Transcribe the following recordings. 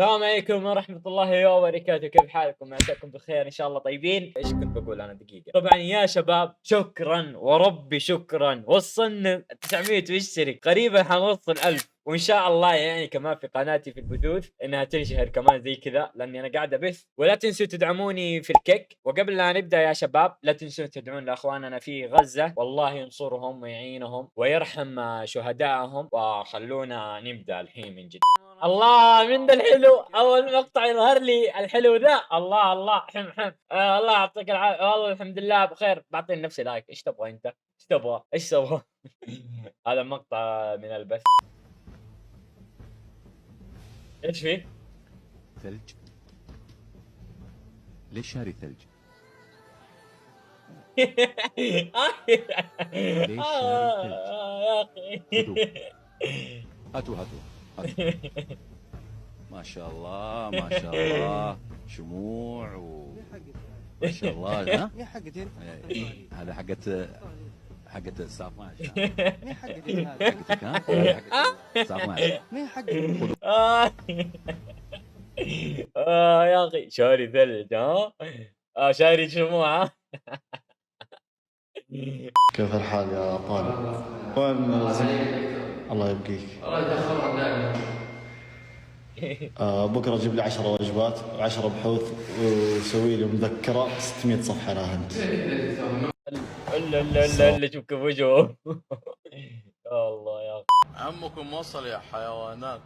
السلام عليكم ورحمة الله وبركاته، كيف حالكم؟ عساكم بخير إن شاء الله طيبين. إيش كنت بقول أنا دقيقة؟ طبعًا يا شباب شكرًا وربي شكرًا، وصلنا 900 مشترك، قريبًا حنوصل 1000 وإن شاء الله يعني كمان في قناتي في البثوث إنها تنشهر كمان زي كذا، لأني أنا قاعد أبث. ولا تنسوا تدعموني في الكيك. وقبل لا نبدأ يا شباب لا تنسوا تدعون لأخواننا في غزة، والله ينصرهم ويعينهم ويرحم شهدائهم. وخلونا نبدأ الحين من جد. الله من ذا الحلو، اول مقطع يظهر لي الحلو ذا. الله الله حم حم. الله يعطيك العافيه، والله الحمد لله بخير. بعطيني نفسي لايك. ايش تبغى انت؟ ايش تبغى؟ ايش تبغى؟ هذا مقطع من البث. ايش فيه؟ ثلج. ليش شاري ثلج؟ ليش شاري ثلج؟ يا اخي هاتوا ما شاء الله ما شاء الله، شموع ما شاء الله. ها مين حقتي؟ هذا حقت الساعة 12. مين حقتي؟ حقتك ها؟ هذه حقت الساعة 12. مين حقتي؟ يا اخي شاري ثلج ها؟ شاري شموع ها؟ كيف الحال يا طالب؟ وين الله يبقيك. بكره جيب لي 10 وجبات و10 بحوث وسوي لي مذكره 600 صفحه لها انت. الا شوف كيف وجهه. يا الله يا اخي. عمكم وصل يا حيوانات،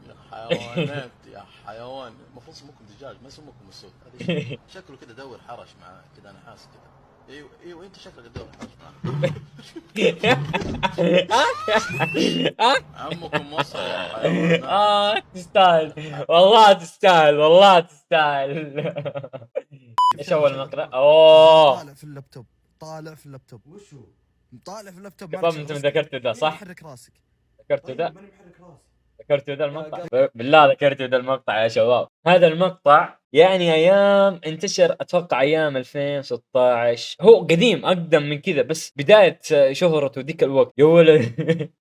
يا حيوانات يا حيوان. المفروض اسمكم دجاج ما اسمكم اسود. هذا شكله كده دور حرش معاه كده، انا حاسس كده. ايوه انت شكلك تدور حرش معاه. عمكم وصل يا حيوانات. تستاهل والله، تستاهل والله تستاهل. ايش اول مقطع؟ اوه طالع في اللابتوب وشو؟ طالع في اللابتوب. شباب انتم ذكرتوا ذا صح؟ حرك راسك. ذكرتوا ذا؟ ماني محرك راسي. ذكرتوا ذا المقطع؟ بالله ذكرتوا ذا المقطع يا شباب. هذا المقطع يعني ايام انتشر، اتوقع ايام 2016. هو قديم اقدم من كذا بس بداية شهرته ذيك الوقت يا ولد.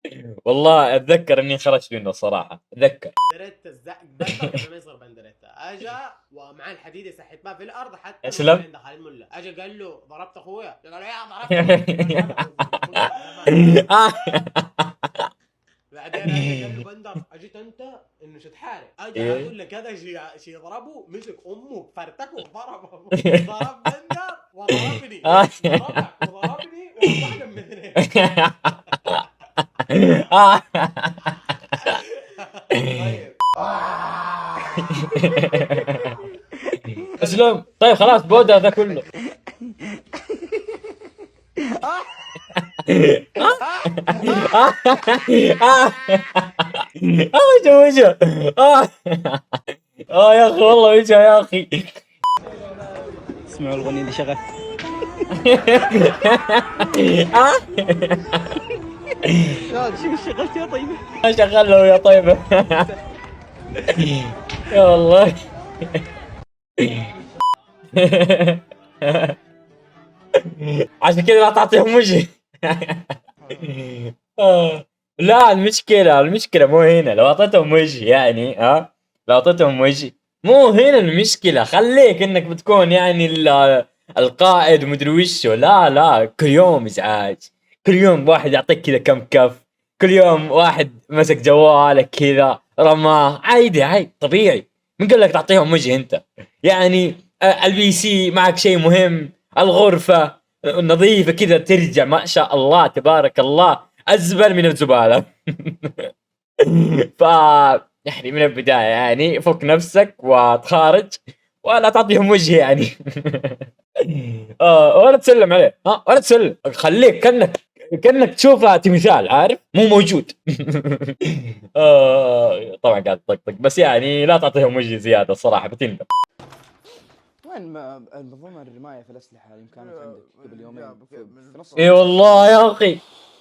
والله اتذكر اني خرجت منه صراحة، اتذكر. بندريتا الزق بندر ما يصير بندريتا. اجا ومع الحديد يسحب ما في الارض حتى اسلم. عند خالد ملا. اجا قال له ضربت اخويا، قال له يا ضربت. بعدين اجى قال له بندر اجيت انت انه تحارب. اجى اقول لك هذا شيء ضربه، مسك امه فرتكه وضربه. ضرب بندر وضربني، ضربك وضربني وواحده من الاثنين. اسلم. طيب خلاص بودا ذا كله. وجه يا اخي والله وجهه يا اخي. اسمعوا الاغنيه اللي شغال. شو شغلت يا طيبه؟ شغل له يا طيبه. يا والله. عشان كذا لا تعطيهم وجه. لا المشكلة مو هنا. لو اعطيتهم وجه يعني لو اعطيتهم وجه مو هنا المشكلة. خليك انك بتكون يعني القائد مدري وشو. لا كل يوم ازعاج، كل يوم واحد يعطيك كذا كم كف، كل يوم واحد مسك جوالك كذا رماه. عادي طبيعي. من قال لك تعطيهم وجه انت؟ يعني البي سي معك شيء مهم، الغرفة نظيفة كذا ترجع ما شاء الله تبارك الله أزبل من الزبالة. ف يعني من البداية يعني فك نفسك وتخارج ولا تعطيهم وجه يعني. ولا تسلم عليه ولا تسلم. خليك كأنك تشوفها تمثال، عارف مو موجود. طبعا قاعد طقطق بس يعني لا تعطيهم وجه زيادة الصراحة بتندم. وين المنظومة الرماية في الأسلحة اللي كانت عندك قبل يومين في نص اي والله يا اخي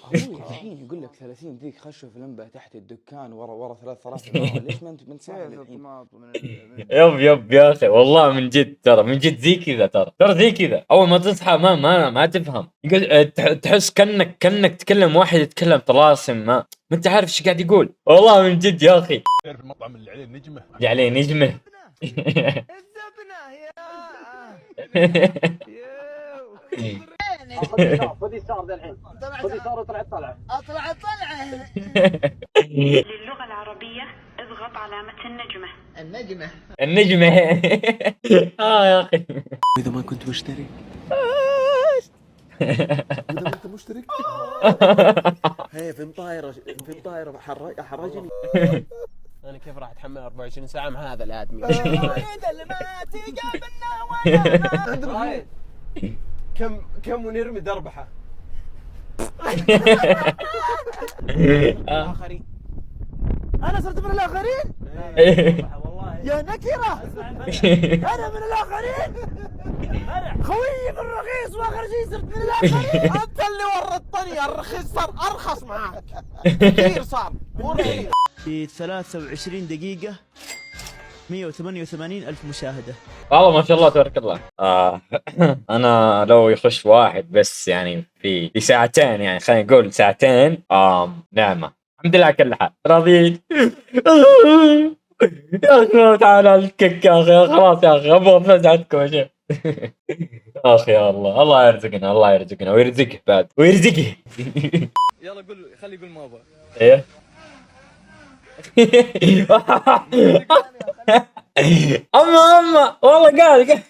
ابوي الحين يقول لك 30 ذيك خشوا في لمبه تحت الدكان ورا 3000 دولار، ليش ما انت صاحب الحين؟ يب يا اخي والله من جد، ترى من جد زي كذا، ترى زي كذا اول ما تصحى ما تفهم، تحس كانك تكلم واحد يتكلم طلاسم، ما انت عارف ايش قاعد يقول، والله من جد يا اخي. تعرف المطعم اللي عليه نجمه؟ اللي عليه نجمه. للغة العربية اضغط علامة النجمة. النجمة. يا اخي. اذا ما كنت مشترك هي فين طايره حرجني. انا كيف راح اتحمل 24 ساعه مع هذا الادمي؟ كم ونرمي دربحه. الاخرين انا صرت من الاخرين يا نكره. انا من الاخرين خويي في الرخيص واخر شيء صرت من الاخرين. انت اللي ورطتني، الرخيص صار ارخص معاك كثير، صار مو رخيص. في 23 دقيقة 188 ألف مشاهدة. والله ما شاء الله تبارك الله. انا لو يخش واحد بس يعني في ساعتين، يعني خلينا نقول ساعتين، نعمة الحمد لله على كل حال، راضيين. يا اخي تعال على الكيك يا اخي، خلاص يا اخي ابغى افز عندكم يا شيخ. اخ يا الله يرزقنا، الله يرزقنا ويرزقه بعد ويرزقه. يلا قول، خلي يقول ما ابغى. ايه. اما والله قال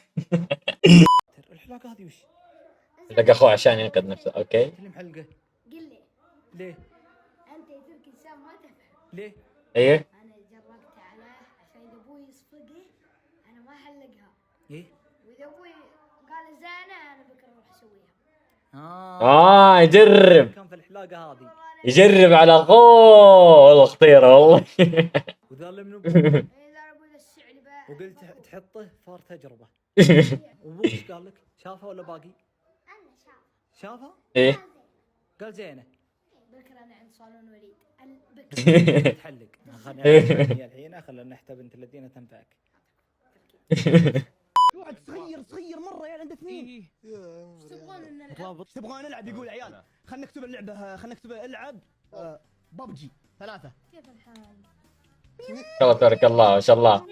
الحلاقة هذه وش؟ لقى اخوه عشان ينقذ نفسه. اوكي فيلم حلقة. قل لي ليه؟ انت يا تركي انسان ما تفهم. ليه؟ ايه انا جربت عليه عشان اذا ابوي يصفقه انا ما احلقها، ايه؟ واذا ابوي قال زينه انا بكره اروح اسويها. يجرب كان في الحلاقة هذه. يجرب على اخوه، والله خطيره والله. وذا منو؟ اذا ابوي السعر بقى وقلت تحطه صار تجربة. وابوك ايش قال لك؟ شافها ولا باقي؟ انا شافها؟ ايه. قال زينة. بكره انا عند صالون وليد تحلق. خليني الحين خلينا نحتى بنت الذين تنفعك. واحد صغير مره يا عنده اثنين. تبغون نلعب؟ تبغون نلعب؟ يقول عيال خلينا نكتب اللعبه، خلينا نكتب العب ببجي 3. كيف الحال؟ الله تبارك الله ما شاء الله.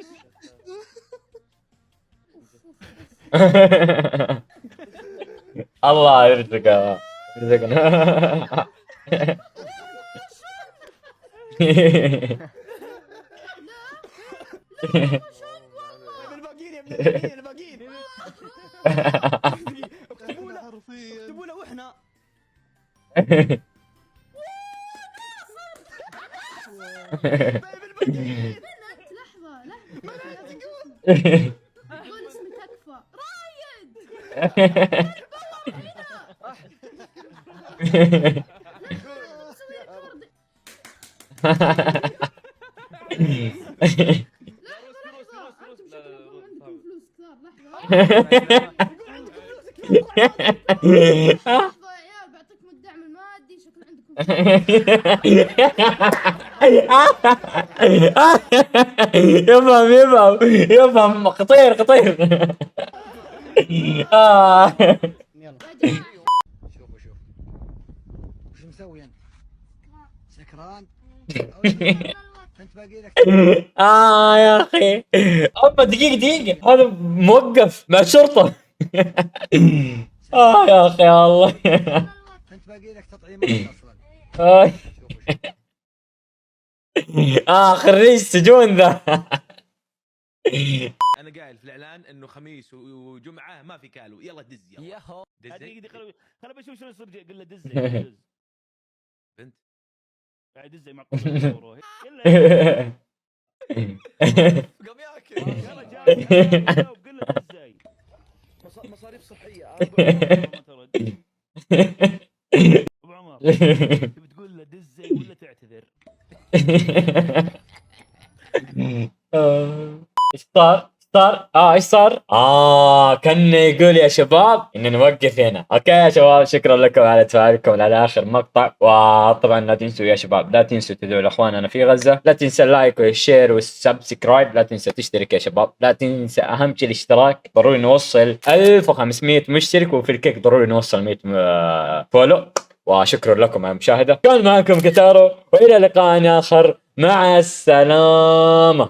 الله يرزقه يرزقنا. الباقيين يا ابن الباقيين اكتبوا له واحنا. لحظة قول اسمي تكفى رايد. لحظة يا عيال بعطيكم الدعم المادي، شكل عندكم يفهم خطير. شوف وش مسوي انت؟ سكران؟ انت باقي لك يا اخي اما دقيقة هذا موقف مع الشرطة. يا اخي يا الله. انت باقي لك تطعيمات اصلا. خريج سجون ذا. انا قايل في الاعلان انه خميس وجمعه ما في كالو، يلا دز يلا. ياهو. دز خل بشوف شنو يصير. قل له دز بنت قاعد دز معقول الصورة. قام ياكل. يلا جاي قل له دز. مصاريف صحيه. ابو عمر تبي تقول له دز ولا تعتذر؟ ايش صار صار ايش صار؟ كان يقول يا شباب ان نوقف هنا. اوكي يا شباب، شكرا لكم على تفاعلكم على اخر مقطع. وطبعا لا تنسوا يا شباب، لا تنسوا تدعوا لاخواننا في غزه، لا تنسى اللايك والشير والسبسكرايب، لا تنسى تشترك يا شباب، لا تنسى اهم شيء الاشتراك. ضروري نوصل 1500 مشترك، وفي الكيك ضروري نوصل 100 فولو. وشكرا لكم على المشاهده. كان معكم كتارو، والى لقاء اخر، مع السلامه.